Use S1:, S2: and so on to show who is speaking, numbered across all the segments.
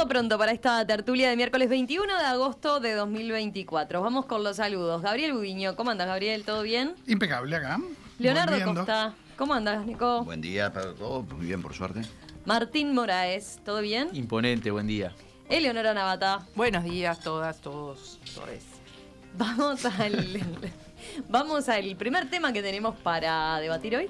S1: Todo pronto para esta tertulia de miércoles 21 de agosto de 2024. Vamos con los saludos. Gabriel Budiño, ¿cómo andas, Gabriel? ¿Todo bien?
S2: Impecable acá.
S1: Leonardo
S2: Volviendo.
S1: Costa, ¿cómo andas, Nico?
S3: Buen día para todos, muy bien, por suerte.
S1: Martín Moraes, ¿todo bien?
S4: Imponente, buen día.
S1: Eleonora Navata.
S5: Buenos días, todas, todos.
S1: Vamos al primer tema que tenemos para debatir hoy.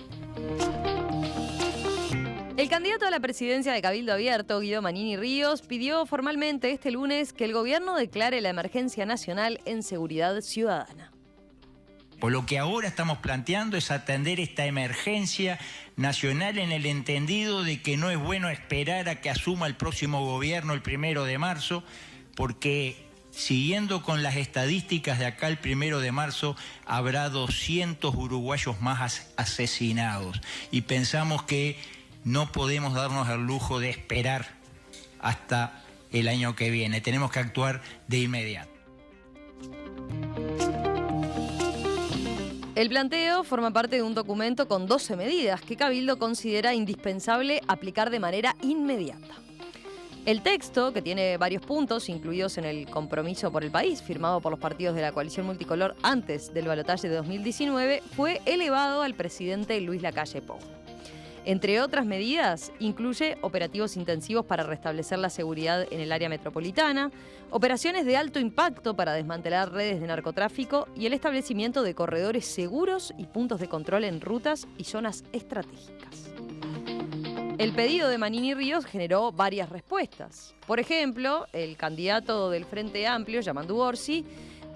S1: El candidato a la presidencia de Cabildo Abierto, Guido Manini Ríos, pidió formalmente este lunes que el gobierno declare la emergencia nacional en seguridad ciudadana.
S6: Por lo que ahora estamos planteando es atender esta emergencia nacional en el entendido de que no es bueno esperar a que asuma el próximo gobierno el 1 de marzo, porque siguiendo con las estadísticas de acá el 1 de marzo habrá 200 uruguayos más asesinados. Y pensamos que no podemos darnos el lujo de esperar hasta el año que viene. Tenemos que actuar de inmediato.
S1: El planteo forma parte de un documento con 12 medidas que Cabildo considera indispensable aplicar de manera inmediata. El texto, que tiene varios puntos incluidos en el compromiso por el país, firmado por los partidos de la coalición multicolor antes del balotaje de 2019, fue elevado al presidente Luis Lacalle Pou. Entre otras medidas, incluye operativos intensivos para restablecer la seguridad en el área metropolitana, operaciones de alto impacto para desmantelar redes de narcotráfico y el establecimiento de corredores seguros y puntos de control en rutas y zonas estratégicas. El pedido de Manini Ríos generó varias respuestas. Por ejemplo, el candidato del Frente Amplio, Yamandu Orsi,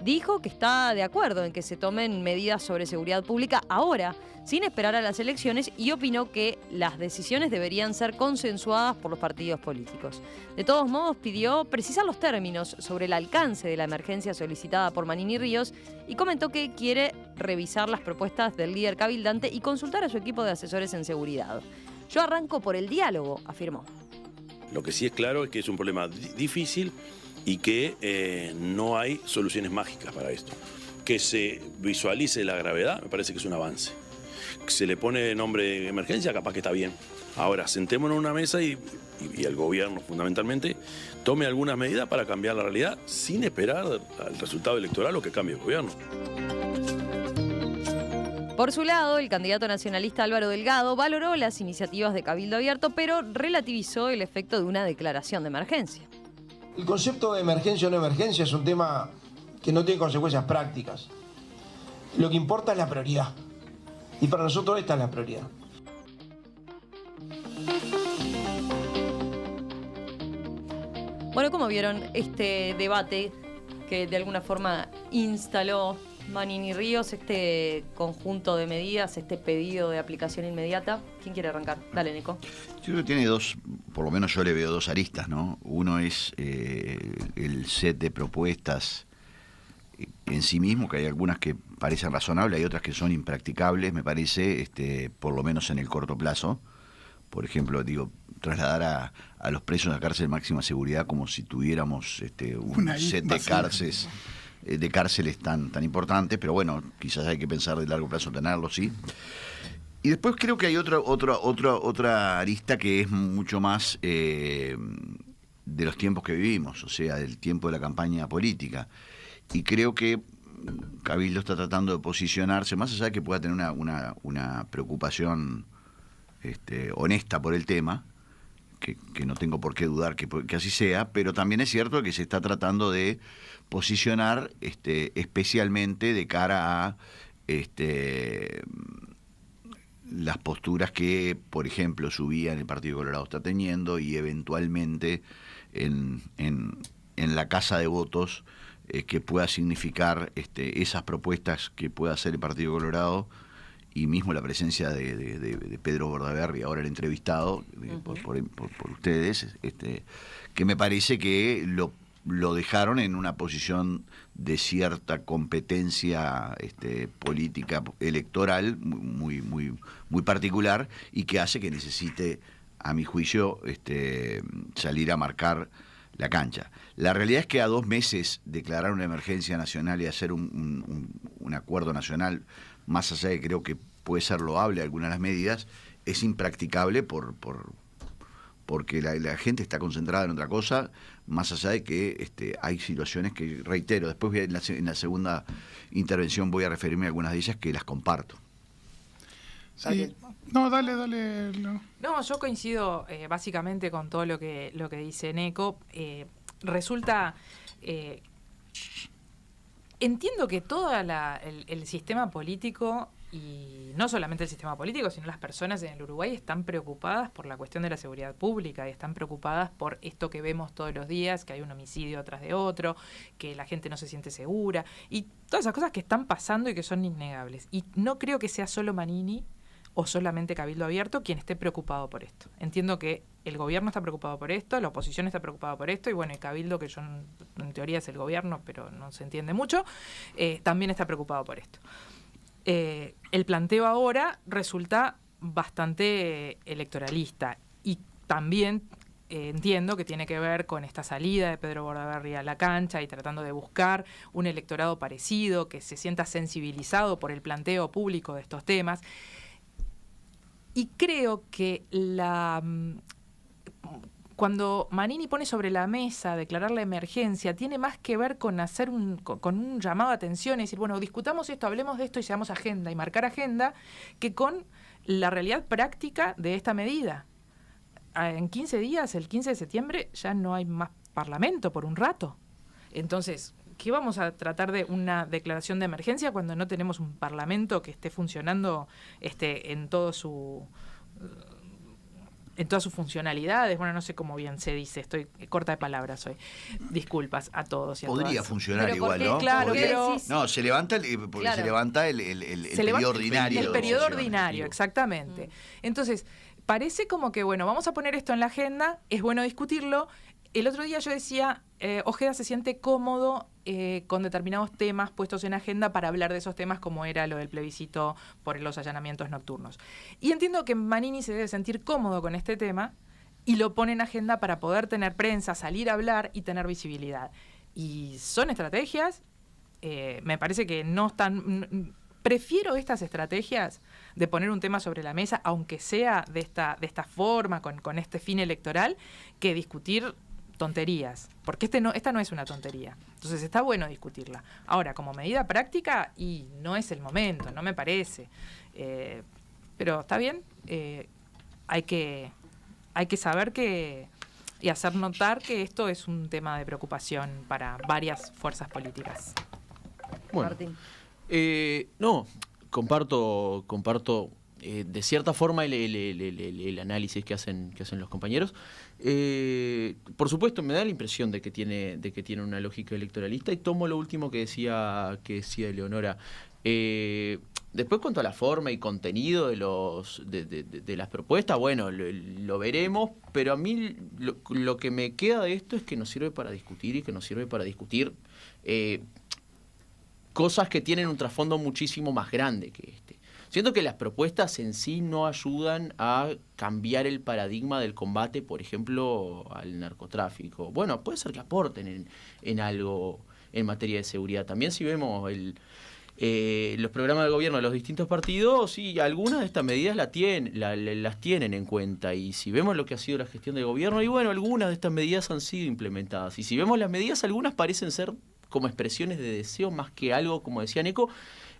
S1: dijo que está de acuerdo en que se tomen medidas sobre seguridad pública ahora, sin esperar a las elecciones, y opinó que las decisiones deberían ser consensuadas por los partidos políticos. De todos modos, pidió precisar los términos sobre el alcance de la emergencia solicitada por Manini Ríos y comentó que quiere revisar las propuestas del líder cabildante y consultar a su equipo de asesores en seguridad. Yo arranco por el diálogo, afirmó.
S7: Lo que sí es claro es que es un problema difícil y que no hay soluciones mágicas para esto. Que se visualice la gravedad me parece que es un avance. Que se le pone nombre de emergencia, capaz que está bien. Ahora, sentémonos en una mesa y el gobierno fundamentalmente tome algunas medidas para cambiar la realidad sin esperar al resultado electoral o que cambie el gobierno.
S1: Por su lado, el candidato nacionalista Álvaro Delgado valoró las iniciativas de Cabildo Abierto, pero relativizó el efecto de una declaración de emergencia.
S8: El concepto de emergencia o no emergencia es un tema que no tiene consecuencias prácticas. Lo que importa es la prioridad. Y para nosotros esta es la prioridad.
S1: Bueno, ¿cómo vieron este debate que de alguna forma instaló Manini Ríos, este conjunto de medidas, este pedido de aplicación inmediata? ¿Quién quiere arrancar? Dale, Nico.
S3: Yo creo que tiene dos, por lo menos yo le veo dos aristas, ¿no? Uno es el set de propuestas en sí mismo, que hay algunas que parecen razonables, hay otras que son impracticables, me parece, por lo menos en el corto plazo. Por ejemplo, trasladar a los presos a la cárcel de máxima seguridad como si tuviéramos un set de cárceles tan importantes, pero bueno, quizás hay que pensar de largo plazo tenerlo, sí. Y después creo que hay otra arista que es mucho más de los tiempos que vivimos, o sea, del tiempo de la campaña política. Y creo que Cabildo está tratando de posicionarse, más allá de que pueda tener una preocupación honesta por el tema, que no tengo por qué dudar que así sea, pero también es cierto que se está tratando de posicionar especialmente de cara a las posturas que, por ejemplo, Subía en el Partido Colorado está teniendo y eventualmente en la casa de votos que pueda significar esas propuestas que pueda hacer el Partido Colorado y mismo la presencia de Pedro Bordaberry, ahora el entrevistado por ustedes, que me parece que lo dejaron en una posición de cierta competencia política electoral muy particular y que hace que necesite, a mi juicio, salir a marcar la cancha. La realidad es que a 2 meses declarar una emergencia nacional y hacer un acuerdo nacional, más allá de creo que puede ser loable algunas de las medidas, es impracticable por porque la gente está concentrada en otra cosa, más allá de que hay situaciones que, reitero, después en la segunda intervención voy a referirme a algunas de ellas que las comparto.
S2: Sí. No, dale.
S5: No, yo coincido básicamente con todo lo que dice Neco. Resulta... entiendo que todo el sistema político, y no solamente el sistema político, sino las personas en el Uruguay están preocupadas por la cuestión de la seguridad pública y están preocupadas por esto que vemos todos los días, que hay un homicidio tras de otro, que la gente no se siente segura y todas esas cosas que están pasando y que son innegables. Y no creo que sea solo Manini o solamente Cabildo Abierto quien esté preocupado por esto. Entiendo que el gobierno está preocupado por esto, la oposición está preocupada por esto, y bueno, el Cabildo, que yo en teoría es el gobierno, pero no se entiende mucho, también está preocupado por esto. El planteo ahora resulta bastante electoralista y también entiendo que tiene que ver con esta salida de Pedro Bordaberry a la cancha y tratando de buscar un electorado parecido, que se sienta sensibilizado por el planteo público de estos temas. Y creo que cuando Manini pone sobre la mesa declarar la emergencia, tiene más que ver con hacer con un llamado de atención y decir, bueno, discutamos esto, hablemos de esto y seamos agenda y marcar agenda, que con la realidad práctica de esta medida. En 15 días, el 15 de septiembre, ya no hay más parlamento por un rato. Entonces, ¿qué vamos a tratar de una declaración de emergencia cuando no tenemos un parlamento que esté funcionando en todas sus funcionalidades? Bueno, no sé cómo bien se dice, estoy corta de palabras hoy. Disculpas a todos y a
S3: Podría
S5: todas.
S3: funcionar
S1: Pero
S3: igual,
S1: ¿por qué?
S3: ¿no?
S1: Claro,
S3: Podría.
S1: pero...
S3: No, se levanta
S1: Claro.
S3: se levanta el periodo ordinario.
S5: El
S3: de
S5: periodo
S3: sesiones.
S5: ordinario, exactamente. Entonces, parece como que, bueno, vamos a poner esto en la agenda, es bueno discutirlo. El otro día yo decía, Ojeda se siente cómodo con determinados temas puestos en agenda para hablar de esos temas, como era lo del plebiscito por los allanamientos nocturnos. Y entiendo que Manini se debe sentir cómodo con este tema y lo pone en agenda para poder tener prensa, salir a hablar y tener visibilidad. Y son estrategias, me parece que no están... Prefiero estas estrategias de poner un tema sobre la mesa, aunque sea de esta forma, con este fin electoral, que discutir tonterías, porque esta no es una tontería. Entonces está bueno discutirla. Ahora, como medida práctica, y no es el momento, no me parece. Pero está bien, hay que saber y hacer notar que esto es un tema de preocupación para varias fuerzas políticas.
S4: Bueno,
S1: Martín.
S4: no, comparto de cierta forma el análisis que hacen los compañeros. Por supuesto, me da la impresión de que tiene una lógica electoralista, y tomo lo último que decía Eleonora. Después, cuanto a la forma y contenido de las propuestas, bueno, lo veremos, pero a mí lo que me queda de esto es que nos sirve para discutir, y que nos sirve para discutir cosas que tienen un trasfondo muchísimo más grande que este. Siento que las propuestas en sí no ayudan a cambiar el paradigma del combate, por ejemplo, al narcotráfico. Bueno, puede ser que aporten en algo en materia de seguridad. También, si vemos los programas de gobierno de los distintos partidos, sí, algunas de estas medidas las tienen en cuenta. Y si vemos lo que ha sido la gestión de gobierno, y bueno, algunas de estas medidas han sido implementadas. Y si vemos las medidas, algunas parecen ser como expresiones de deseo más que algo, como decía Neco,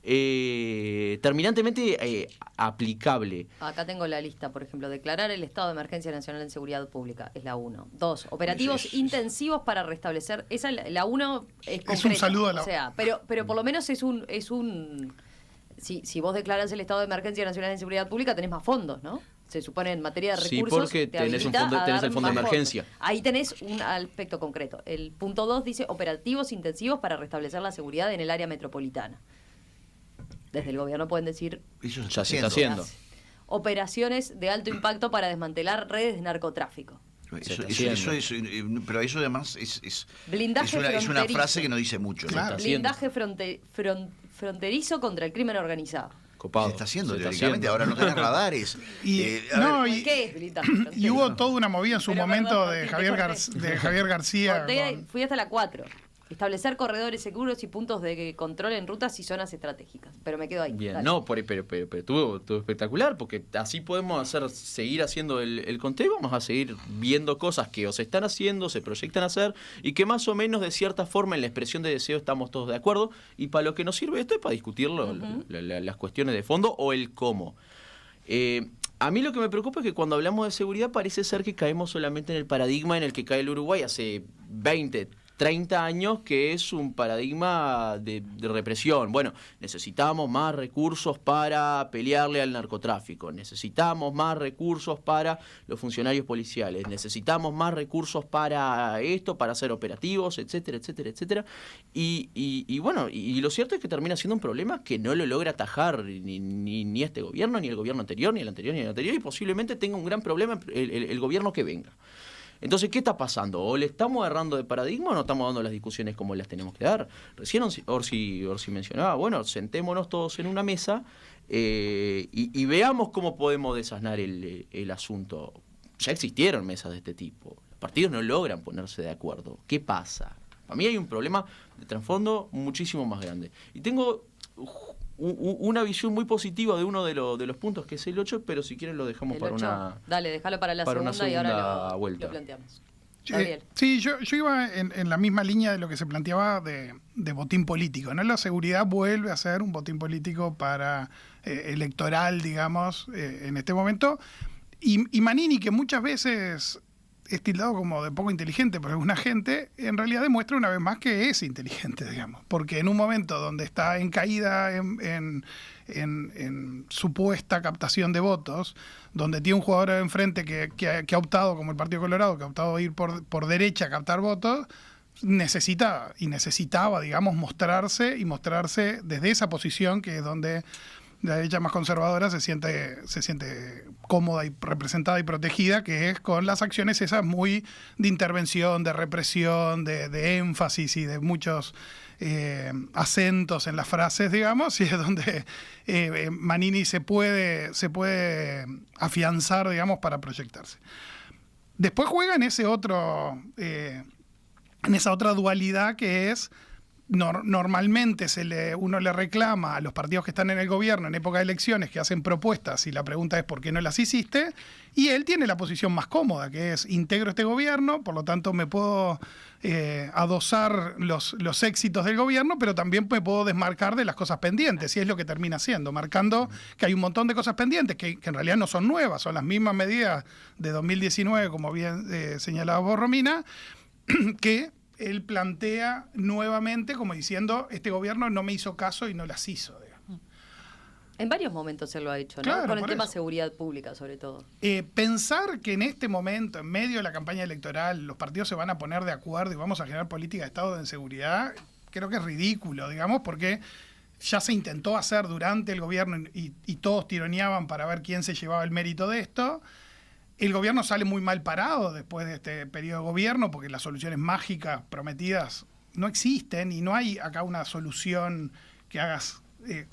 S4: terminantemente aplicable.
S1: Acá tengo la lista, por ejemplo, declarar el estado de emergencia nacional en seguridad pública, es la 1. 2, operativos intensivos para restablecer, esa la 1 es concreta.
S2: Es un saludo a la...
S1: O sea, pero por lo menos es un si vos declarás el estado de emergencia nacional en seguridad pública, tenés más fondos, ¿no? Se supone en materia de recursos.
S4: Sí, porque tenés el fondo de emergencia.
S1: Fondos. Ahí tenés un aspecto concreto. El punto 2 dice operativos intensivos para restablecer la seguridad en el área metropolitana. Desde el gobierno pueden decir...
S3: Eso
S4: ya se está haciendo.
S1: Operaciones de alto impacto para desmantelar redes de narcotráfico.
S3: Pero eso además es una frase que no dice mucho.
S2: Claro.
S1: Blindaje fronterizo contra el crimen organizado.
S3: Se está haciendo teóricamente, ahora no tenés radares.
S2: ¿Qué es
S1: blindaje?
S2: Y hubo toda una movida en su
S1: Pero
S2: momento
S1: perdón,
S2: de
S1: Martín,
S2: Javier García.
S1: Fui hasta la 4. Establecer corredores seguros y puntos de control en rutas y zonas estratégicas. Pero me quedo ahí.
S4: Bien,
S1: Dale.
S4: no, pero estuvo espectacular, porque así podemos seguir haciendo el conteo, vamos a seguir viendo cosas que o se están haciendo, se proyectan hacer, y que más o menos de cierta forma en la expresión de deseo estamos todos de acuerdo, y para lo que nos sirve esto es para discutirlo, las cuestiones de fondo o el cómo. A mí lo que me preocupa es que cuando hablamos de seguridad parece ser que caemos solamente en el paradigma en el que cae el Uruguay hace 20, 30 años, que es un paradigma de represión. Bueno, necesitamos más recursos para pelearle al narcotráfico, necesitamos más recursos para los funcionarios policiales, necesitamos más recursos para esto, para hacer operativos, etcétera, etcétera, etcétera. Y bueno, y lo cierto es que termina siendo un problema que no lo logra atajar ni este gobierno, ni el gobierno anterior, ni el anterior, ni el anterior, y posiblemente tenga un gran problema el gobierno que venga. Entonces, ¿qué está pasando? ¿O le estamos errando de paradigma o no estamos dando las discusiones como las tenemos que dar? Recién Orsi mencionaba, bueno, sentémonos todos en una mesa y veamos cómo podemos desasnar el asunto. Ya existieron mesas de este tipo. Los partidos no logran ponerse de acuerdo. ¿Qué pasa? Para mí hay un problema de trasfondo muchísimo más grande. Y tengo una visión muy positiva de uno de los puntos, que es el 8, pero si quieren lo dejamos para
S1: 8.
S4: una...
S1: Dale, déjalo para la segunda y ahora lo planteamos.
S2: Sí, yo iba en la misma línea de lo que se planteaba de botín político, ¿no? La seguridad vuelve a ser un botín político para electoral, digamos, en este momento. Y Manini, que muchas veces es tildado como de poco inteligente por alguna gente, en realidad demuestra una vez más que es inteligente, digamos. Porque en un momento donde está en caída en supuesta captación de votos, donde tiene un jugador enfrente que ha optado, como el Partido Colorado, que ha optado a ir por derecha a captar votos, necesitaba, digamos, mostrarse desde esa posición, que es donde la derecha más conservadora se siente cómoda y representada y protegida, que es con las acciones esas muy de intervención, de represión, de énfasis y de muchos acentos en las frases, digamos, y es donde Manini se puede afianzar, digamos, para proyectarse. Después juega en esa otra dualidad que es... Normalmente uno le reclama a los partidos que están en el gobierno en época de elecciones que hacen propuestas y la pregunta es ¿por qué no las hiciste? Y él tiene la posición más cómoda, que es integro este gobierno, por lo tanto me puedo adosar los éxitos del gobierno, pero también me puedo desmarcar de las cosas pendientes, y es lo que termina haciendo, marcando que hay un montón de cosas pendientes que en realidad no son nuevas, son las mismas medidas de 2019, como bien señalaba vos, Romina, que él plantea nuevamente como diciendo, este gobierno no me hizo caso y no las hizo, digamos.
S1: En varios momentos él lo ha hecho, ¿no?
S2: Claro,
S1: con el tema
S2: eso.
S1: Seguridad pública, sobre todo.
S2: Pensar que en este momento, en medio de la campaña electoral, los partidos se van a poner de acuerdo y vamos a generar política de Estado de seguridad, creo que es ridículo, digamos, porque ya se intentó hacer durante el gobierno y todos tironeaban para ver quién se llevaba el mérito de esto. El gobierno sale muy mal parado después de este periodo de gobierno, porque las soluciones mágicas prometidas no existen y no hay acá una solución que hagas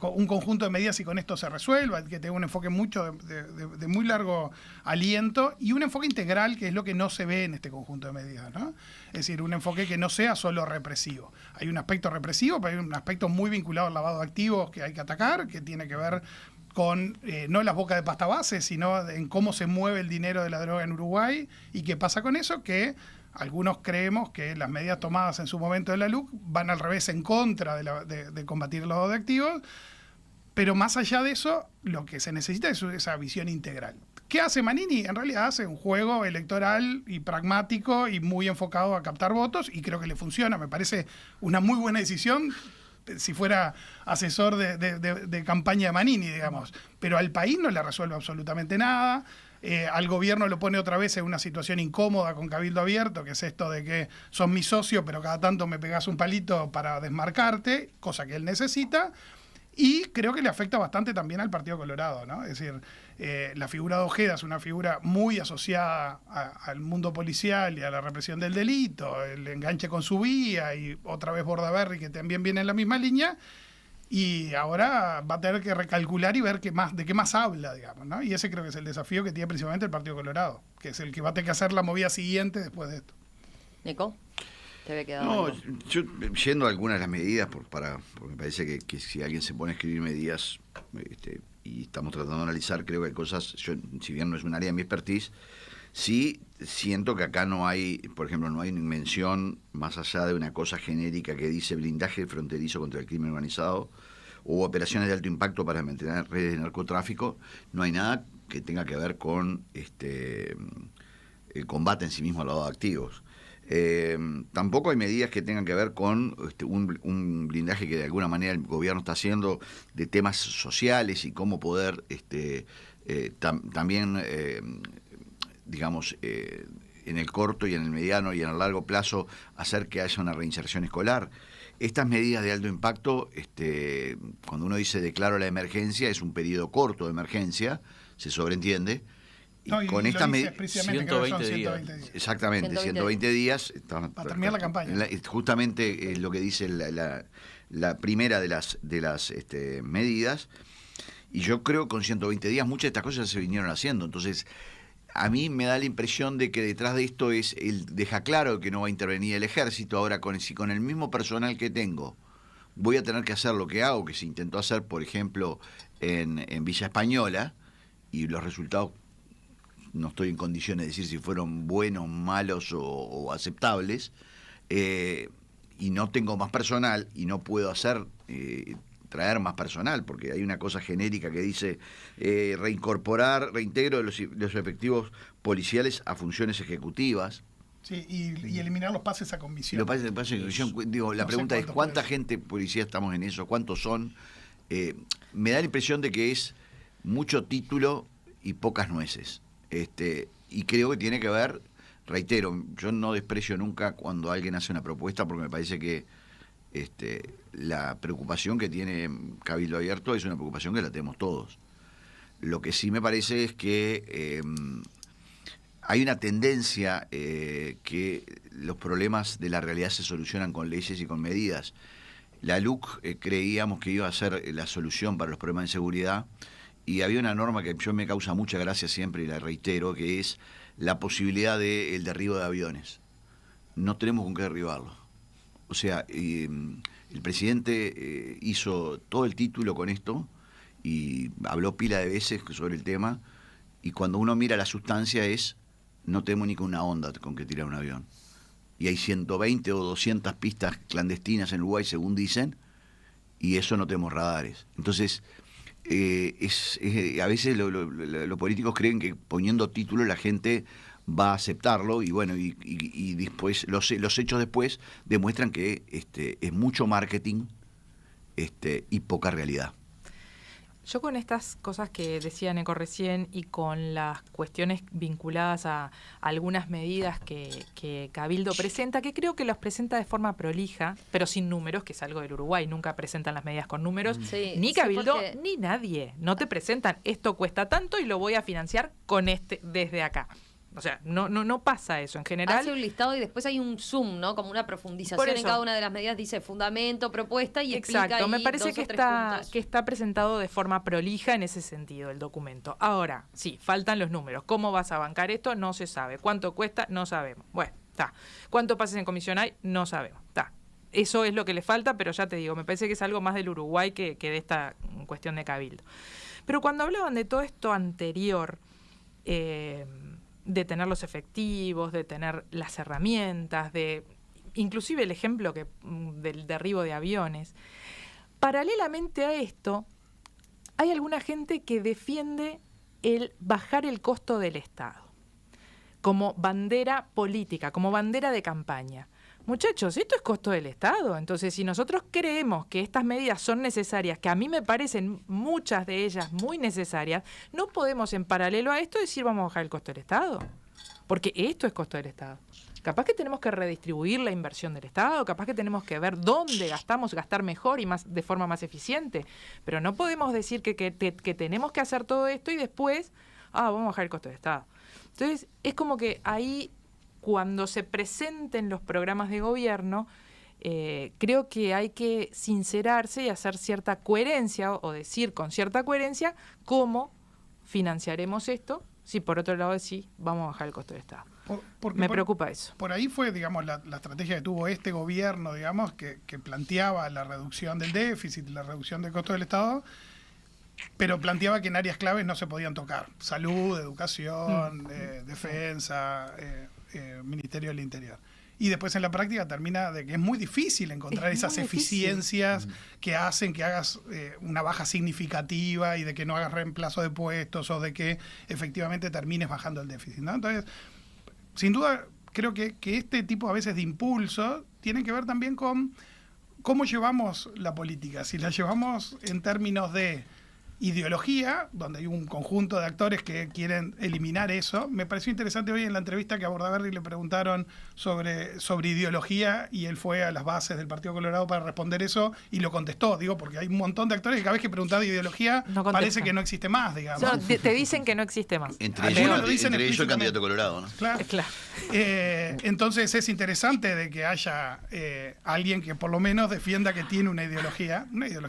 S2: un conjunto de medidas y con esto se resuelva, que tenga un enfoque mucho de muy largo aliento y un enfoque integral, que es lo que no se ve en este conjunto de medidas, ¿no? Es decir, un enfoque que no sea solo represivo. Hay un aspecto represivo, pero hay un aspecto muy vinculado al lavado de activos que hay que atacar, que tiene que ver con no las bocas de pasta base, sino en cómo se mueve el dinero de la droga en Uruguay y qué pasa con eso, que algunos creemos que las medidas tomadas en su momento de la LUC van al revés, en contra de combatir el lavado de activos, pero más allá de eso, lo que se necesita es esa visión integral. ¿Qué hace Manini? En realidad hace un juego electoral y pragmático y muy enfocado a captar votos, y creo que le funciona, me parece una muy buena decisión si fuera asesor de campaña de Manini, digamos. Pero al país no le resuelve absolutamente nada. Al gobierno lo pone otra vez en una situación incómoda con Cabildo Abierto, que es esto de que son mi socio, pero cada tanto me pegas un palito para desmarcarte, cosa que él necesita. Y creo que le afecta bastante también al Partido Colorado, ¿no? Es decir, la figura de Ojeda es una figura muy asociada al mundo policial y a la represión del delito, el enganche con su vía y otra vez Bordaberry, que también viene en la misma línea, y ahora va a tener que recalcular y ver de qué más habla, digamos, ¿no? Y ese creo que es el desafío que tiene principalmente el Partido Colorado, que es el que va a tener que hacer la movida siguiente después de esto.
S1: ¿Nico? te había quedado
S3: No,
S1: algo.
S3: yo yendo a algunas de las medidas, porque me parece que si alguien se pone a escribir medidas y estamos tratando de analizar, creo que hay cosas, yo, si bien no es un área de mi expertise, sí siento que acá no hay, por ejemplo, no hay una mención más allá de una cosa genérica que dice blindaje fronterizo contra el crimen organizado o operaciones de alto impacto para mantener redes de narcotráfico. No hay nada que tenga que ver con el combate en sí mismo a los activos. Tampoco hay medidas que tengan que ver con un blindaje que de alguna manera el gobierno está haciendo de temas sociales y cómo poder también, digamos, en el corto y en el mediano y en el largo plazo hacer que haya una reinserción escolar. Estas medidas de alto impacto, cuando uno dice declaro la emergencia, es un periodo corto de emergencia, se sobreentiende.
S2: No, y
S3: con
S2: lo
S3: estas
S2: dice
S3: medidas,
S2: explícitamente, creo que son 120 días.
S3: exactamente, 120 días.
S2: Para terminar la campaña.
S3: Justamente lo que dice la primera de las medidas. Y yo creo que con 120 días muchas de estas cosas se vinieron haciendo. Entonces, a mí me da la impresión de que detrás de esto deja claro que no va a intervenir el ejército. Ahora, si con el mismo personal que tengo voy a tener que hacer lo que hago, que se intentó hacer, por ejemplo, en Villa Española, y los resultados no estoy en condiciones de decir si fueron buenos, malos o aceptables, y no tengo más personal y no puedo traer más personal, porque hay una cosa genérica que dice reintegro los efectivos policiales a funciones ejecutivas.
S2: Sí, y eliminar los pases a comisión.
S3: Los pases a comisión, digo, la pregunta es, ¿cuánta gente policía estamos en eso? ¿Cuántos son? Me da la impresión de que es mucho título y pocas nueces. Y creo que tiene que ver, reitero, yo no desprecio nunca cuando alguien hace una propuesta, porque me parece que la preocupación que tiene Cabildo Abierto es una preocupación que la tenemos todos. Lo que sí me parece es que hay una tendencia que los problemas de la realidad se solucionan con leyes y con medidas. La LUC creíamos que iba a ser la solución para los problemas de seguridad, y había una norma que yo me causa mucha gracia siempre y la reitero, que es la posibilidad del derribo de aviones. No tenemos con qué derribarlo. O sea, el presidente hizo todo el título con esto y habló pila de veces sobre el tema, y cuando uno mira la sustancia no tenemos ni con una onda con que tirar un avión. Y hay 120 o 200 pistas clandestinas en Uruguay, según dicen, y eso no tenemos radares. Entonces, a veces los políticos creen que poniendo título la gente va a aceptarlo, y bueno, y después los hechos después demuestran que es mucho marketing y poca realidad.
S5: Yo con estas cosas que decía Neco recién y con las cuestiones vinculadas a algunas medidas que Cabildo presenta, que creo que los presenta de forma prolija, pero sin números, que es algo del Uruguay, nunca presentan las medidas con números, ni Cabildo ni nadie, no te presentan esto cuesta tanto y lo voy a financiar con desde acá. O sea, no pasa eso en general.
S1: Hace un listado y después hay un zoom, ¿no? Como una profundización en cada una de las medidas. Dice fundamento, propuesta y explica.
S5: Exacto, me parece que
S1: que
S5: está presentado de forma prolija en ese sentido el documento. Ahora, sí, faltan los números. ¿Cómo vas a bancar esto? No se sabe. ¿Cuánto cuesta? No sabemos. Bueno, está. ¿Cuántos pases en comisión hay? No sabemos. Está. Eso es lo que le falta, pero ya te digo, me parece que es algo más del Uruguay que de esta cuestión de Cabildo. Pero cuando hablaban de todo esto anterior, de tener los efectivos, de tener las herramientas, de inclusive el ejemplo del derribo de aviones. Paralelamente a esto, hay alguna gente que defiende el bajar el costo del Estado como bandera política, como bandera de campaña. Muchachos, esto es costo del Estado. Entonces, si nosotros creemos que estas medidas son necesarias, que a mí me parecen muchas de ellas muy necesarias, no podemos en paralelo a esto decir vamos a bajar el costo del Estado. Porque esto es costo del Estado. Capaz que tenemos que redistribuir la inversión del Estado, capaz que tenemos que ver dónde gastar mejor y de forma más eficiente. Pero no podemos decir que tenemos que hacer todo esto y después, vamos a bajar el costo del Estado. Entonces, es como que ahí, cuando se presenten los programas de gobierno, creo que hay que sincerarse y hacer cierta coherencia, o decir con cierta coherencia cómo financiaremos esto si por otro lado sí vamos a bajar el costo del Estado.
S2: Porque
S5: preocupa eso.
S2: Por ahí fue, digamos, la estrategia que tuvo este gobierno, digamos, que planteaba la reducción del déficit, la reducción del costo del Estado, pero planteaba que en áreas claves no se podían tocar. Salud, educación, defensa, Ministerio del Interior. Y después en la práctica termina de que es muy difícil encontrar esas eficiencias que hacen que hagas una baja significativa y de que no hagas reemplazo de puestos o de que efectivamente termines bajando el déficit, ¿no? Entonces, sin duda, creo que este tipo a veces de impulso tiene que ver también con cómo llevamos la política. Si la llevamos en términos de ideología, donde hay un conjunto de actores que quieren eliminar eso. Me pareció interesante hoy en la entrevista que a Bordaberry le preguntaron sobre ideología y él fue a las bases del Partido Colorado para responder eso y lo contestó, digo, porque hay un montón de actores que cada vez que preguntan de ideología parece que no existe más, digamos.
S5: No, te dicen que no existe más.
S3: Entre ellos el candidato colorado, ¿no?
S2: Claro. Entonces es interesante de que haya alguien que por lo menos defienda que tiene una ideología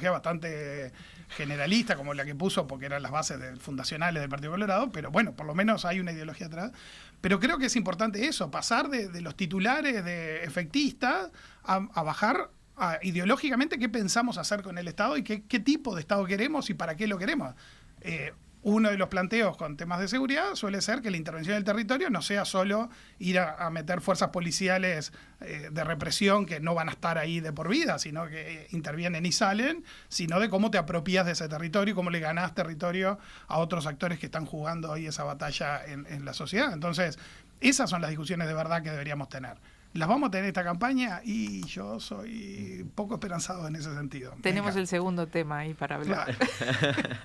S2: bastante generalista, como la que puso, porque eran las bases fundacionales del Partido Colorado, pero bueno, por lo menos hay una ideología atrás. Pero creo que es importante eso, pasar de los titulares de efectistas a bajar ideológicamente qué pensamos hacer con el Estado y qué tipo de Estado queremos y para qué lo queremos. Uno de los planteos con temas de seguridad suele ser que la intervención del territorio no sea solo ir a meter fuerzas policiales de represión que no van a estar ahí de por vida, sino que intervienen y salen, sino de cómo te apropias de ese territorio y cómo le ganás territorio a otros actores que están jugando hoy esa batalla en la sociedad. Entonces, esas son las discusiones de verdad que deberíamos tener. ¿Las vamos a tener esta campaña? Y yo soy poco esperanzado en ese sentido.
S5: Tenemos el segundo tema ahí para hablar.
S2: Claro.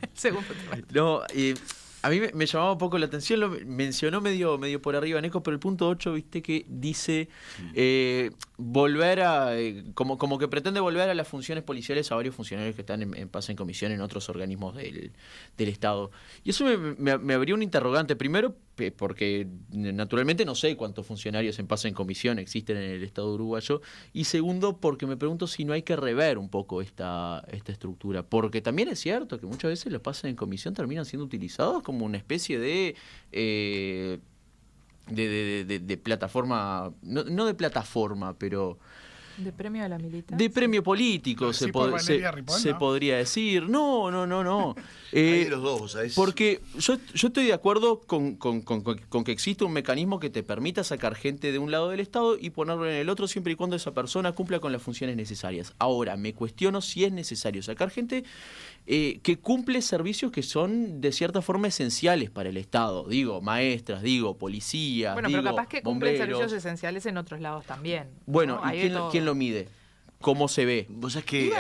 S5: El segundo tema.
S4: No, a mí me llamaba un poco la atención, lo mencionó medio por arriba, Neco, pero el punto 8, viste, que dice volver a, como que pretende volver a las funciones policiales a varios funcionarios que están en pase en comisión en otros organismos del Estado. Y eso me abrió un interrogante. Primero, porque naturalmente no sé cuántos funcionarios en pase en comisión existen en el Estado uruguayo. Y segundo, porque me pregunto si no hay que rever un poco esta estructura. Porque también es cierto que muchas veces los pases en comisión terminan siendo utilizados como una especie de plataforma, no de plataforma, pero
S5: ¿de premio a la militancia?
S4: De premio político, se podría decir. No.
S3: Hay de los dos, ¿sabes?
S4: Porque yo estoy de acuerdo con que existe un mecanismo que te permita sacar gente de un lado del Estado y ponerlo en el otro siempre y cuando esa persona cumpla con las funciones necesarias. Ahora, me cuestiono si es necesario sacar gente que cumple servicios que son de cierta forma esenciales para el Estado. Digo, maestras, policías,
S5: bueno, pero capaz que cumplen
S4: bomberos.
S5: servicios esenciales en otros lados también.
S4: Bueno,
S5: ¿no?
S4: ¿y quién lo mide? ¿Cómo se ve?
S3: Vos sabés que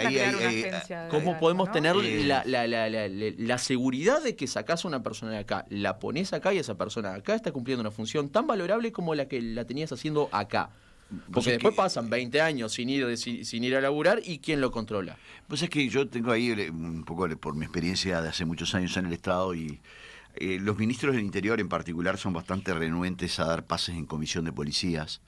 S4: ¿Cómo podemos tener la seguridad de que sacás a una persona de acá, la ponés acá y esa persona de acá está cumpliendo una función tan valorable como la que la tenías haciendo acá? Porque después pasan 20 años sin ir a laburar y ¿quién lo controla?
S3: Pues es que yo tengo ahí un poco por mi experiencia de hace muchos años en el Estado y los ministros del Interior en particular son bastante renuentes a dar pases en comisión de policías.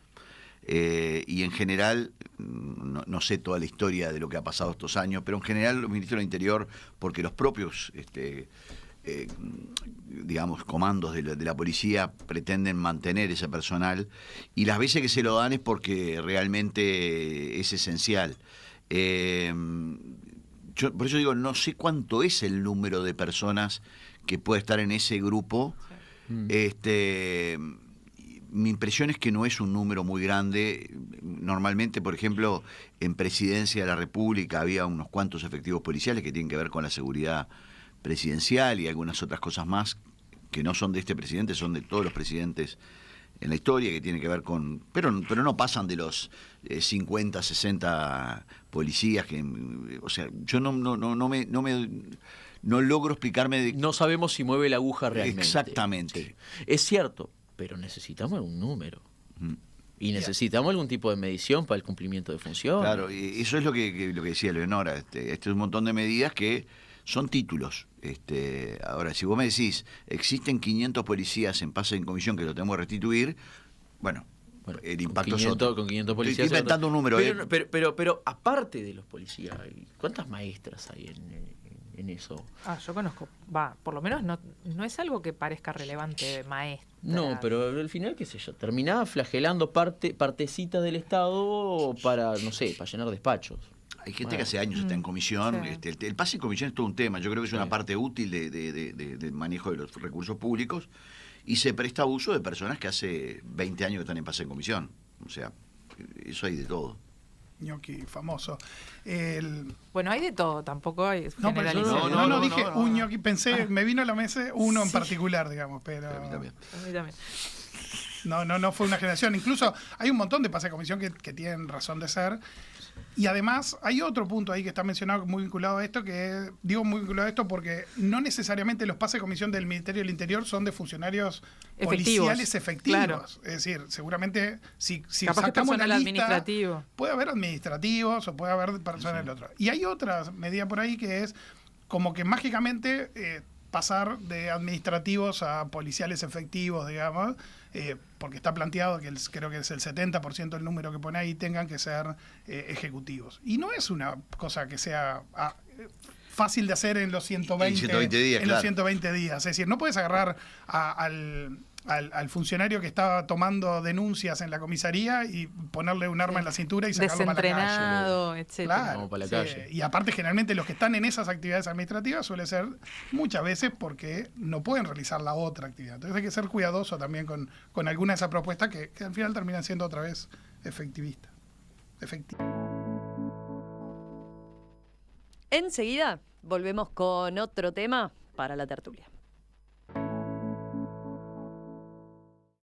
S3: Y en general, no sé toda la historia de lo que ha pasado estos años, pero en general los ministros del Interior, porque los propios digamos, comandos de la policía pretenden mantener ese personal y las veces que se lo dan es porque realmente es esencial. Por eso digo, no sé cuánto es el número de personas que puede estar en ese grupo. Sí. Mi impresión es que no es un número muy grande. Normalmente, por ejemplo, en Presidencia de la República había unos cuantos efectivos policiales que tienen que ver con la seguridad presidencial y algunas otras cosas más que no son de este presidente, son de todos los presidentes en la historia, que tienen que ver con... Pero no pasan de los 50, 60 policías que... O sea, yo no logro explicarme...
S4: No sabemos si mueve la aguja realmente.
S3: Exactamente.
S4: Es cierto, pero necesitamos algún número. Y necesitamos algún tipo de medición para el cumplimiento de funciones.
S3: Claro, y eso es lo que decía Leonora. Este es un montón de medidas que son títulos. Ahora, si vos me decís, existen 500 policías en pase en comisión que lo tenemos que restituir, bueno el impacto es otro.
S4: Con 500 policías.
S3: Estoy inventando un número.
S4: Pero aparte de los policías, ¿cuántas maestras hay en eso.
S5: Yo conozco, por lo menos no es algo que parezca relevante, maestra.
S4: No, pero al final, qué sé yo, terminaba flagelando partecitas del Estado para, no sé, para llenar despachos.
S3: Hay gente que hace años está en comisión.
S5: Sí.
S3: El pase en comisión es todo un tema. Yo creo que es una parte útil del manejo de los recursos públicos y se presta abuso de personas que hace 20 años que están en pase en comisión. O sea, eso hay de todo.
S2: Ñoqui famoso.
S5: Bueno, hay de todo, tampoco hay
S2: No, pero
S5: generalización.
S2: no, dije un ñoqui, pensé, me vino a la mesa uno en particular, digamos, pero...
S3: A mí también.
S5: A mí también.
S2: No fue una generación. Incluso hay un montón de pase de comisión que tienen razón de ser. Y además hay otro punto ahí que está mencionado muy vinculado a esto, digo muy vinculado a esto porque no necesariamente los pases de comisión del Ministerio del Interior son de funcionarios policiales efectivos. Claro. Es decir, seguramente si
S5: capaz
S2: sacamos la lista,
S5: administrativo.
S2: puede haber administrativos o puede haber personas del otro. Y hay otra medida por ahí que es como que mágicamente pasar de administrativos a policiales efectivos, digamos, porque está planteado que creo que es el 70% del número que pone ahí tengan que ser ejecutivos. Y no es una cosa que sea fácil de hacer en los 120 días. Los 120 días. Es decir, no puedes agarrar al funcionario que estaba tomando denuncias en la comisaría y ponerle un arma en la cintura y sacarlo para la calle.
S5: Desentrenado, etcétera.
S2: Claro,
S4: para la calle.
S2: Y aparte, generalmente los que están en esas actividades administrativas suele ser muchas veces porque no pueden realizar la otra actividad. Entonces hay que ser cuidadoso también con alguna de esas propuestas que al final terminan siendo otra vez efectivistas.
S1: Enseguida volvemos con otro tema para la tertulia.